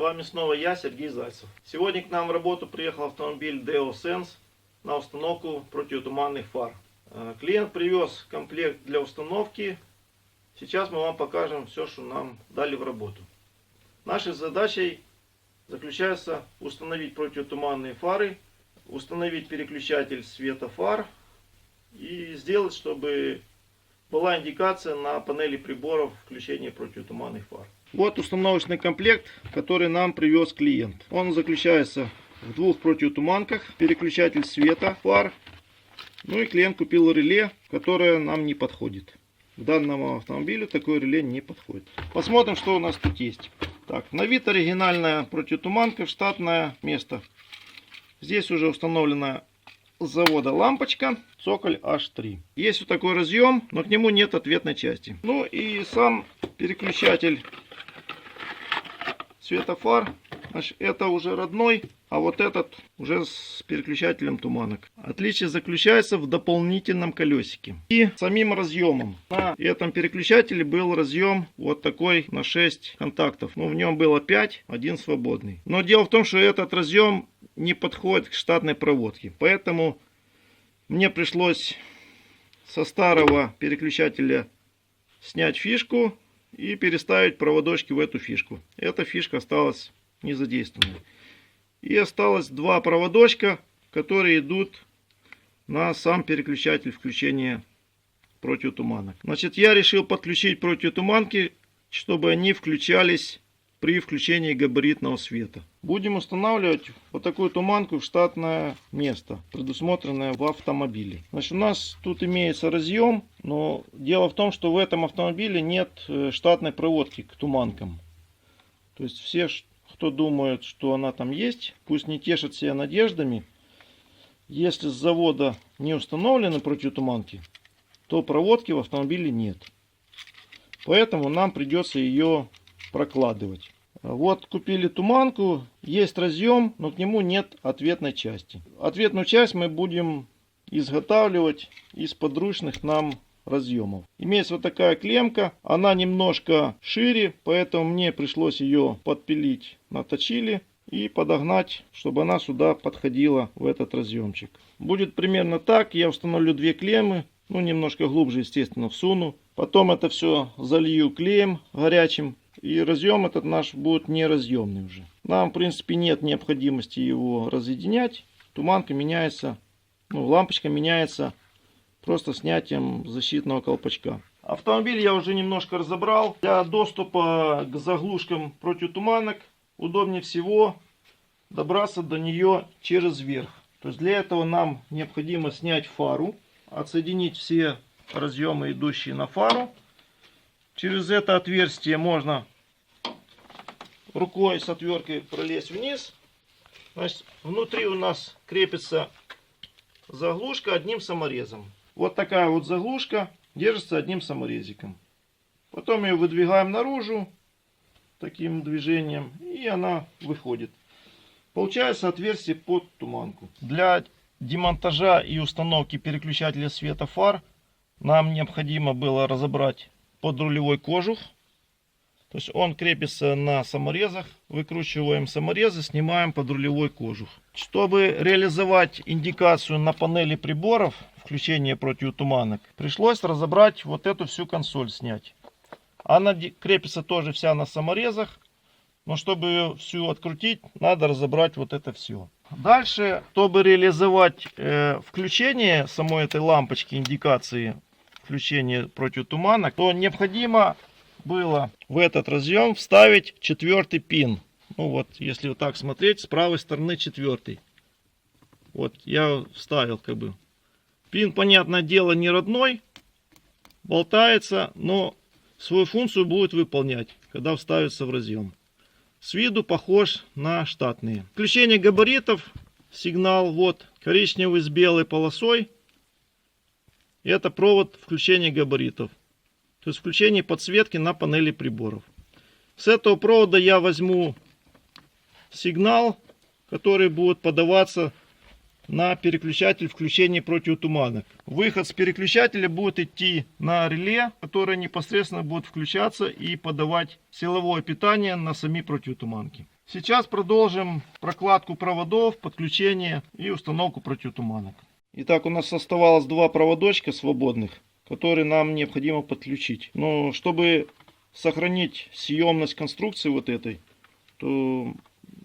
вами снова я, Сергей Зайцев. Сегодня к нам в работу приехал автомобиль Deo Sense на установку противотуманных фар. Клиент привез комплект для установки. Сейчас мы вам покажем все, что нам дали в работу. Нашей задачей заключается установить противотуманные фары, установить переключатель света фар и сделать, чтобы была индикация на панели приборов включения противотуманных фар. Вот установочный комплект, который нам привез клиент. Он заключается в двух противотуманках, переключатель света фар. Ну и клиент купил реле, которое нам не подходит. К данному автомобилю такое реле не подходит. Посмотрим, что у нас тут есть. Так, на вид оригинальная противотуманка, штатное место. Здесь уже установлена с завода лампочка, цоколь H3. Есть вот такой разъем, но к нему нет ответной части. Ну и сам переключатель светофар. Значит, это уже родной, а вот этот уже с переключателем туманок. Отличие заключается в дополнительном колесике и самим разъемом. На этом переключателе был разъем вот такой на 6 контактов. Ну, в нем было 5, один свободный. Но дело в том, что этот разъем не подходит к штатной проводке. Поэтому мне пришлось со старого переключателя снять фишку и переставить проводочки в эту фишку. Эта фишка осталась не задействованной. И осталось два проводочка, которые идут на сам переключатель включения противотуманок. Значит, я решил подключить противотуманки, чтобы они включались при включении габаритного света. Будем устанавливать вот такую туманку в штатное место, предусмотренное в автомобиле. Значит, у нас тут имеется разъем, но дело в том, что в этом автомобиле нет штатной проводки к туманкам. То есть все, кто думает, что она там есть, пусть не тешат себя надеждами. Если с завода не установлены противотуманки, то проводки в автомобиле нет. Поэтому нам придется ее прокладывать. Вот купили туманку, есть разъем, но к нему нет ответной части. Ответную часть мы будем изготавливать из подручных нам разъемов. Имеется вот такая клемка, она немножко шире, поэтому мне пришлось ее подпилить на точиле и подогнать, чтобы она сюда подходила в этот разъемчик. Будет примерно так. Я установлю две клеммы, ну немножко глубже, естественно, всуну. Потом это все залью клеем горячим. И разъем этот наш будет неразъемный уже. Нам, в принципе, нет необходимости его разъединять. Туманка меняется, ну, лампочка меняется просто снятием защитного колпачка. Автомобиль я уже немножко разобрал. Для доступа к заглушкам противотуманок удобнее всего добраться до нее через верх. То есть для этого нам необходимо снять фару, отсоединить все разъемы, идущие на фару. Через это отверстие можно рукой с отверткой пролезть вниз. Значит, внутри у нас крепится заглушка одним саморезом. Вот такая вот заглушка держится одним саморезиком. Потом ее выдвигаем наружу таким движением, и она выходит. Получается отверстие под туманку. Для демонтажа и установки переключателя света фар нам необходимо было разобрать подрулевой кожух. То есть он крепится на саморезах. Выкручиваем саморезы, снимаем подрулевой кожух. Чтобы реализовать индикацию на панели приборов включения противотуманок, пришлось разобрать вот эту всю консоль, снять. Она крепится тоже вся на саморезах. Но чтобы ее всю открутить, надо разобрать вот это все. Дальше, чтобы реализовать включение самой этой лампочки индикации включения противотуманок, то необходимо было в этот разъем вставить 4-й пин. Ну вот, если вот так смотреть, с правой стороны 4-й. Вот, я вставил как бы. Пин, понятное дело, не родной, болтается, но свою функцию будет выполнять, когда вставится в разъем. С виду похож на штатные. Включение габаритов, сигнал вот коричневый с белой полосой. Это провод включения габаритов. То есть включение подсветки на панели приборов. С этого провода я возьму сигнал, который будет подаваться на переключатель включения противотуманок. Выход с переключателя будет идти на реле, которое непосредственно будет включаться и подавать силовое питание на сами противотуманки. Сейчас продолжим прокладку проводов, подключение и установку противотуманок. Итак, у нас оставалось два проводочка свободных, которые нам необходимо подключить. Но чтобы сохранить съемность конструкции вот этой, то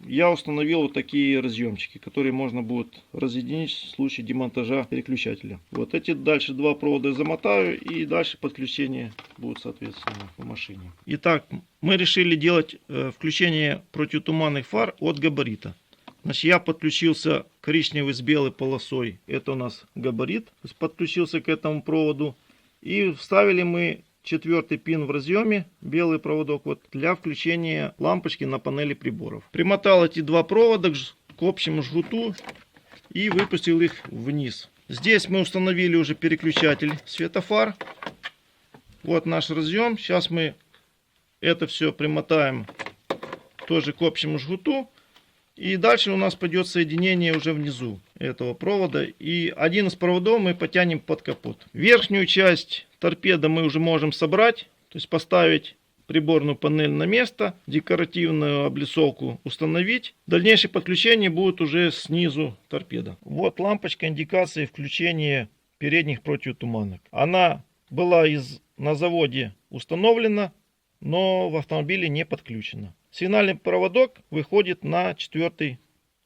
я установил вот такие разъемчики, которые можно будет разъединить в случае демонтажа переключателя. Вот эти дальше два провода я замотаю, и дальше подключение будет соответственно в машине. Итак, мы решили делать включение противотуманных фар от габарита. Значит, я подключился коричневый с белой полосой, это у нас габарит, то есть подключился к этому проводу, и вставили мы четвертый пин в разъеме, белый проводок, вот, для включения лампочки на панели приборов. Примотал эти два провода к общему жгуту и выпустил их вниз. Здесь мы установили уже переключатель светофар. Вот наш разъем. Сейчас мы это все примотаем тоже к общему жгуту. И дальше у нас пойдет соединение уже внизу этого провода. И один из проводов мы потянем под капот. Верхнюю часть торпеды мы уже можем собрать. То есть поставить приборную панель на место. Декоративную облицовку установить. Дальнейшее подключение будет уже снизу торпеда. Вот лампочка индикации включения передних противотуманок. Она была на заводе установлена, но в автомобиле не подключена. Сигнальный проводок выходит на четвертый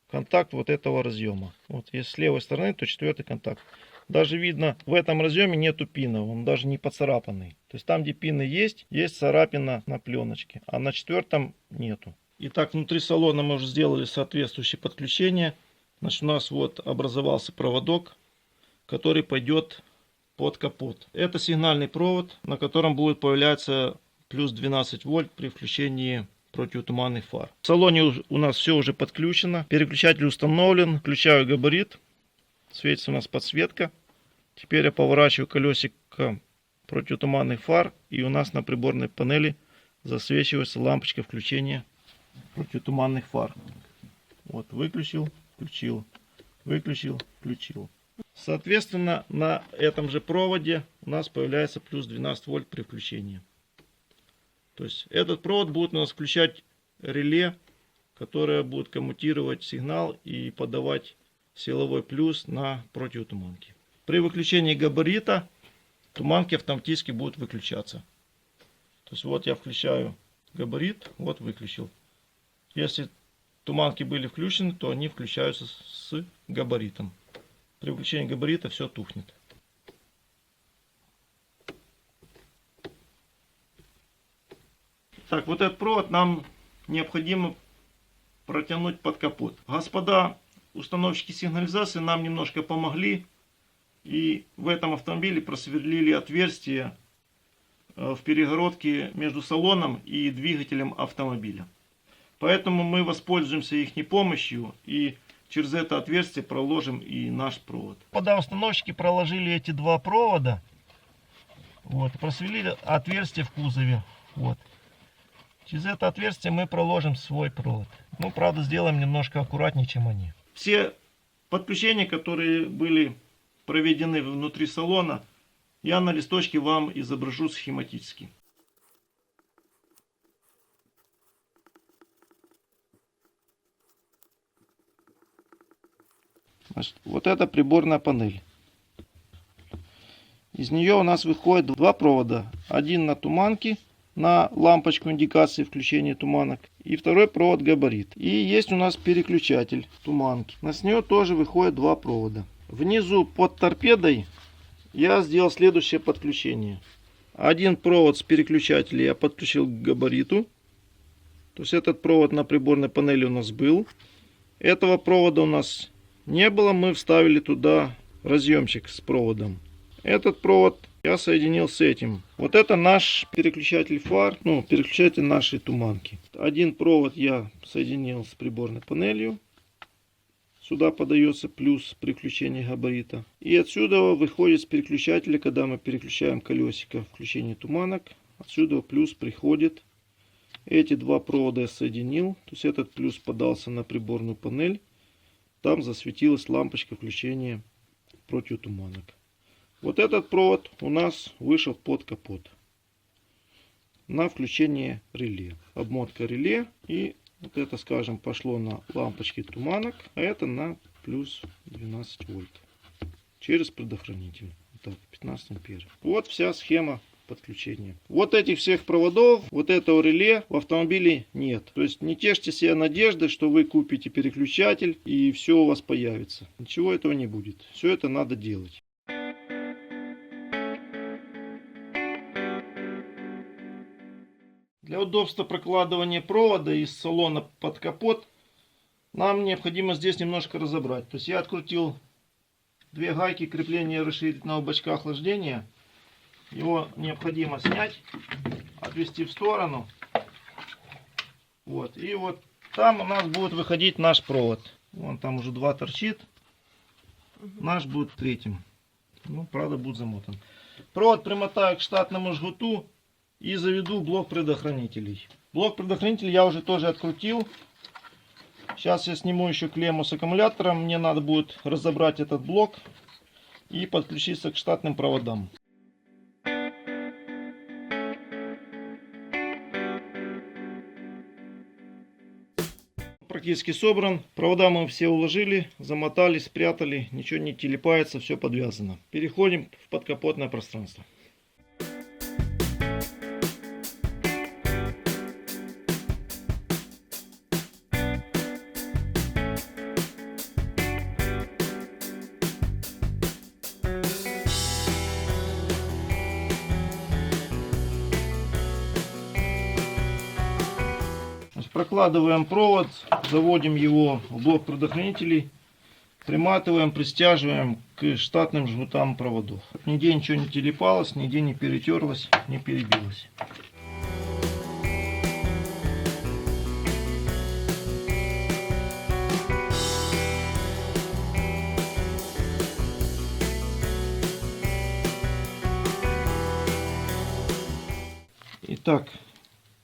контакт вот этого разъема. Вот если с левой стороны, то четвертый контакт. Даже видно, в этом разъеме нету пина, он даже не поцарапанный. То есть там, где пины есть царапина на пленочке, а на четвертом нету. Итак, внутри салона мы уже сделали соответствующее подключение. Значит, у нас вот образовался проводок, который пойдет под капот. Это сигнальный провод, на котором будет появляться плюс 12 вольт при включении противотуманных фар. В салоне у нас все уже подключено. Переключатель установлен. Включаю габарит. Светится у нас подсветка. Теперь я поворачиваю колесико противотуманных фар. И у нас на приборной панели засвечивается лампочка включения противотуманных фар. Вот, выключил, включил. Выключил, включил. Соответственно, на этом же проводе у нас появляется плюс 12 вольт при включении. То есть этот провод будет у нас включать реле, которое будет коммутировать сигнал и подавать силовой плюс на противотуманки. При выключении габарита туманки автоматически будут выключаться. То есть вот я включаю габарит, вот выключил. Если туманки были включены, то они включаются с габаритом. При выключении габарита все тухнет. Так, вот этот провод нам необходимо протянуть под капот. Господа установщики сигнализации нам немножко помогли. И в этом автомобиле просверлили отверстие в перегородке между салоном и двигателем автомобиля. Поэтому мы воспользуемся их помощью и через это отверстие проложим и наш провод. Господа установщики проложили эти два провода. Вот, просверлили отверстие в кузове. Вот. Через это отверстие мы проложим свой провод. Ну, правда, сделаем немножко аккуратнее, чем они. Все подключения, которые были проведены внутри салона, я на листочке вам изображу схематически. Значит, вот это приборная панель. Из нее у нас выходит два провода. Один на туманки, на лампочку индикации включения туманок. И второй провод габарит. И есть у нас переключатель туманки. С нее тоже выходит два провода. Внизу под торпедой я сделал следующее подключение. Один провод с переключателя я подключил к габариту. То есть этот провод на приборной панели у нас был. Этого провода у нас не было. Мы вставили туда разъемчик с проводом. Этот провод я соединил с этим. Вот это наш переключатель фар, ну, переключатель нашей туманки. Один провод я соединил с приборной панелью. Сюда подается плюс при включении габарита. И отсюда выходит с переключателя, когда мы переключаем колесико включения туманок. Отсюда плюс приходит. Эти два провода я соединил. То есть этот плюс подался на приборную панель. Там засветилась лампочка включения противотуманок. Вот этот провод у нас вышел под капот на включение реле. Обмотка реле и Вот это, скажем, пошло на лампочки туманок, а это на плюс 12 вольт. Через предохранитель. Так, 15 ампер. Вот вся схема подключения. Вот этих всех проводов, вот этого реле в автомобиле нет. То есть не тешьте себе надежды, что вы купите переключатель и все у вас появится. Ничего этого не будет. Все это надо делать. Для удобства прокладывания провода из салона под капот нам необходимо здесь немножко разобрать. То есть я открутил две гайки крепления расширительного бачка охлаждения. Его необходимо снять, отвести в сторону. Вот. И вот там у нас будет выходить наш провод. Вон там уже два торчит. Наш будет третьим. Ну, правда, будет замотан. Провод примотаю к штатному жгуту и заведу блок предохранителей. Блок предохранителей я уже тоже открутил. Сейчас я сниму еще клемму с аккумулятором. Мне надо будет разобрать этот блок и подключиться к штатным проводам. Практически собран. Провода мы все уложили, замотали, спрятали. Ничего не телепается, все подвязано. Переходим в подкапотное пространство. Прокладываем провод, заводим его в блок предохранителей, приматываем, пристяживаем к штатным жгутам проводов. Нигде ничего не телепалось, нигде не перетерлось, не перебилось. Итак,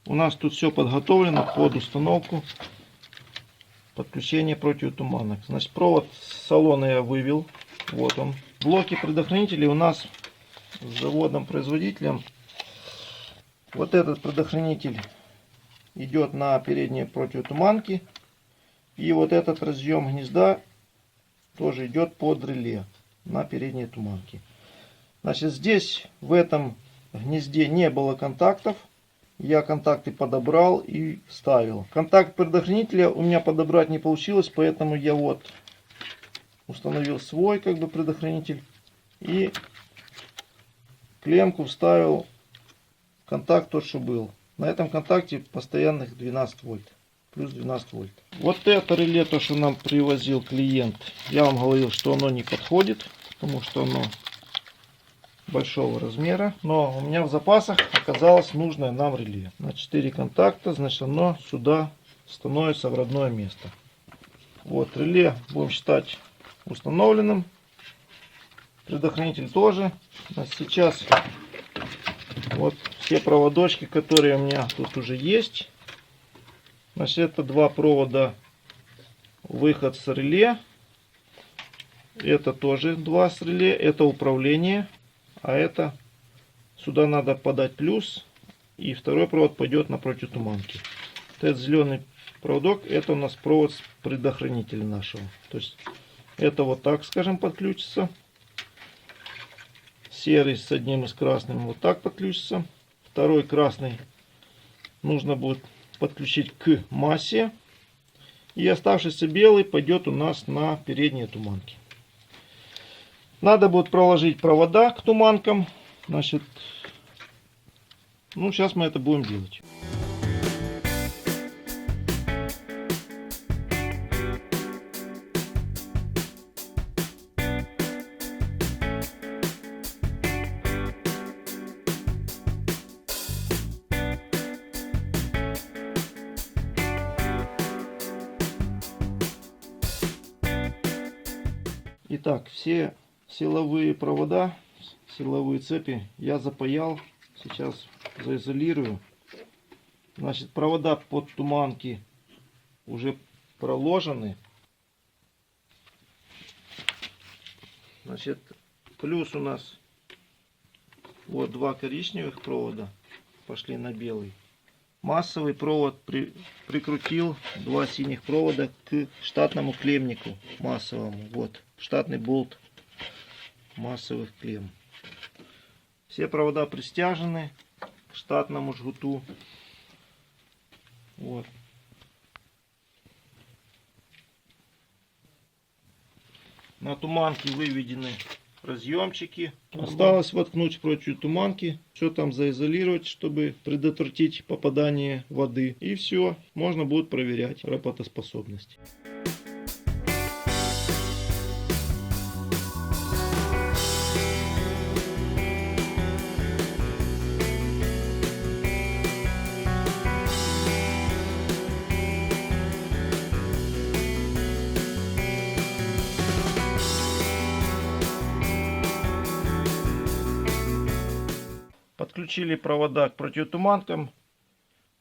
у нас тут все подготовлено под установку подключения противотуманок. Значит, провод с салона я вывел. Вот он. Блоки предохранителей у нас с заводом производителем. Вот этот предохранитель идет на передние противотуманки. И вот этот разъем гнезда тоже идет под реле на передние туманки. Значит, здесь в этом гнезде не было контактов. Я контакты подобрал и вставил. Контакт предохранителя у меня подобрать не получилось, поэтому я вот установил свой предохранитель и клемку вставил контакт тот, что был. На этом контакте постоянных 12 вольт. Плюс 12 вольт. Вот это реле, то, что нам привозил клиент, я вам говорил, что оно не подходит, потому что оно большого размера, но у меня в запасах оказалось нужное нам реле на 4 контакта. Значит, оно сюда становится в родное место. Вот реле будем считать установленным, предохранитель тоже. Значит, сейчас вот все проводочки, которые у меня тут уже есть. Значит, это два провода, выход с реле, это тоже два с реле, это управление. А это сюда надо подать плюс, и второй провод пойдет на противотуманки. Вот этот зеленый проводок, это у нас провод с предохранителя нашего. То есть это вот так, скажем, подключится. Серый с одним из красным вот так подключится. Второй красный нужно будет подключить к массе. И оставшийся белый пойдет у нас на передние туманки. Надо будет проложить провода к туманкам. Значит, ну сейчас мы это будем делать. Итак, все силовые провода, силовые цепи я запаял. Сейчас заизолирую. Значит, провода под туманки уже проложены. Значит, плюс у нас вот два коричневых провода пошли на белый. массовый провод прикрутил 2 синих провода к штатному клеммнику массовому. Вот штатный болт массовых клемм. Все провода пристяжены к штатному жгуту. Вот. На туманке выведены разъемчики. Осталось воткнуть противотуманки. Все там заизолировать, чтобы предотвратить попадание воды. И все. Можно будет проверять работоспособность. Подключили провода к противотуманкам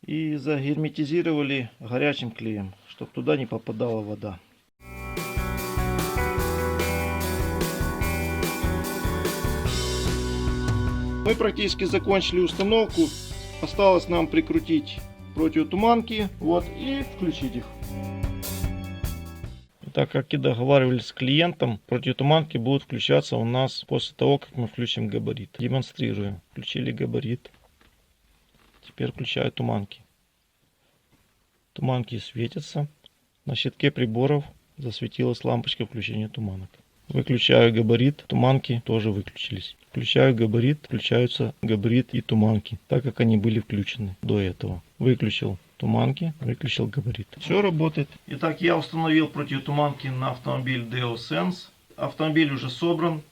и загерметизировали горячим клеем, чтобы туда не попадала вода. Мы практически закончили установку. Осталось нам прикрутить противотуманки, вот, и включить их. Так как и договаривались с клиентом, противотуманки будут включаться у нас после того, как мы включим габарит. Демонстрирую. Включили габарит. Теперь включаю туманки. Туманки светятся. На щитке приборов засветилась лампочка включения туманок. Выключаю габарит, туманки тоже выключились. Включаю габарит, включаются габарит и туманки, так как они были включены до этого. Выключил туманки, выключил габарит. Все работает. Итак, я установил противотуманки на автомобиль Deo Sense. Автомобиль уже собран,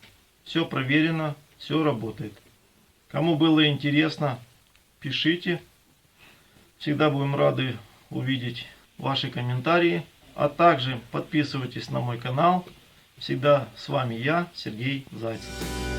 все проверено, все работает. Кому было интересно, пишите. Всегда будем рады увидеть ваши комментарии. А также подписывайтесь на мой канал. Всегда с вами я, Сергей Зайцев.